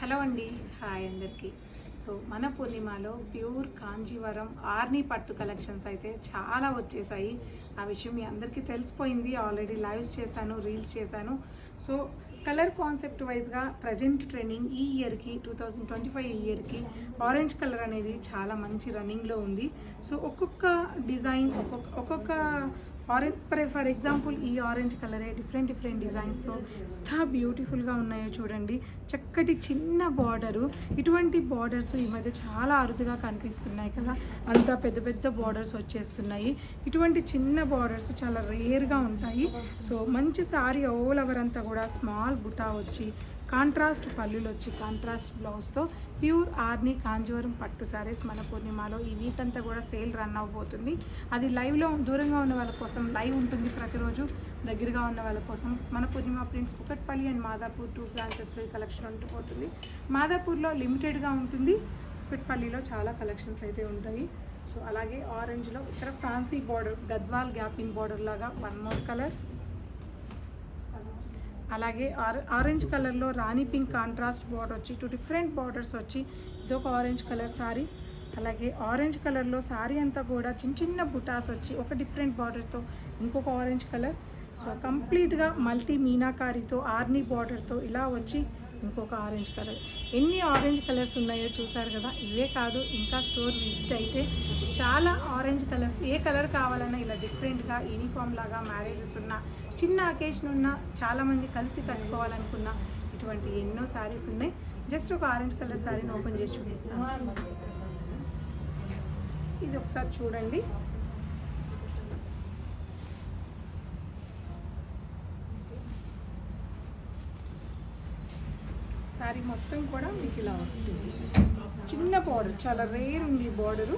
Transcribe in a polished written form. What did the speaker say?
Hello అండి, hi అందరికీ. So మన పూర్ణిమలో ప్యూర్ కాంజీవరం ఆర్ని పట్టు కలెక్షన్స్ అయితే చాలా వచ్చేసాయి. ఆ విషయం మీ అందరికీ తెలిసిపోయింది. ఆల్రెడీ లైవ్స్ చేశాను, రీల్స్ చేశాను. సో కలర్ కాన్సెప్ట్ వైజ్గా ప్రజెంట్ ట్రెండింగ్ ఈ ఇయర్కి 2025 ఇయర్కి ఆరెంజ్ కలర్ అనేది చాలా మంచి రన్నింగ్లో ఉంది. సో ఒక్కొక్క డిజైన్ ఒక్కొక్క ఆరెంజ్ ఫర్ ఎగ్జాంపుల్ ఈ ఆరెంజ్ కలరే డిఫరెంట్ డిజైన్స్ ఎంత బ్యూటిఫుల్గా ఉన్నాయో చూడండి. చక్కటి చిన్న బార్డరు, ఇటువంటి బార్డర్స్ ఈ మధ్య చాలా అరుదుగా కనిపిస్తున్నాయి కదా, అంత పెద్ద బార్డర్స్ వచ్చేస్తున్నాయి. ఇటువంటి చిన్న బార్డర్స్ చాలా రేర్గా ఉంటాయి. సో మంచి సారీ ఓవర్ ఓవర్ అంతా కూడా స్మాల్ బుటా వచ్చి కాంట్రాస్ట్ పల్లులు వచ్చి కాంట్రాస్ట్ బ్లౌజ్తో ప్యూర్ ఆర్ని కాంజీవరం పట్టు శారీస్ మన పూర్ణిమలో ఈ వీక్ అంతా కూడా సేల్ రన్ అవ్వబోతుంది. అది లైవ్లో దూరంగా ఉన్న వాళ్ళ కోసం లైవ్ ఉంటుంది ప్రతిరోజు, దగ్గరగా ఉన్న వాళ్ళ కోసం మన పూర్ణిమ ప్రింట్స్ కుకట్పల్లి అండ్ మాదాపూర్ 2 బ్రాంచెస్లో ఈ కలెక్షన్ ఉండిపోతుంది. మాదాపూర్లో లిమిటెడ్గా ఉంటుంది, కుకట్పల్లిలో చాలా కలెక్షన్స్ అయితే ఉంటాయి. సో అలాగే ఆరెంజ్లో ఇక్కడ fancy border Gadwal gaping border లాగా వన్ మోర్ కలర్, అలాగే ఆరెంజ్ కలర్లో రాణి పింక్ కాంట్రాస్ట్ బార్డర్ వచ్చి 2 డిఫరెంట్ బార్డర్స్ వచ్చి ఇదొక ఆరెంజ్ కలర్ సారీ. అలాగే ఆరెంజ్ కలర్లో సారీ అంతా కూడా చిన్న బుటాస్ వచ్చి ఒక డిఫరెంట్ బార్డర్తో ఇంకొక ఆరెంజ్ కలర్. సో కంప్లీట్గా మల్టీ మీనాకారితో ఆర్ని బార్డర్తో ఇలా వచ్చి ఇంకొక ఆరెంజ్ కలర్. ఎన్ని ఆరెంజ్ కలర్స్ ఉన్నాయో చూసారు కదా. ఇవే కాదు, ఇంకా స్టోర్ విజిట్ అయితే చాలా ఆరెంజ్ కలర్స్, ఏ కలర్ కావాలన్నా ఇలా డిఫరెంట్గా యూనిఫామ్ లాగా మ్యారేజెస్ ఉన్న, చిన్న అకేషన్ ఉన్న, చాలామంది కలిసి కట్టుకోవాలనుకున్న ఇటువంటి ఎన్నో శారీస్ ఉన్నాయి. జస్ట్ ఒక ఆరెంజ్ కలర్ శారీని ఓపెన్ చేసి చూపిస్తాను. ఇది ఒకసారి చూడండి. శారీ మొత్తం కూడా మీకు ఇలా వస్తుంది. చిన్న బార్డర్, చాలా రేర్ ఉంది బార్డరు.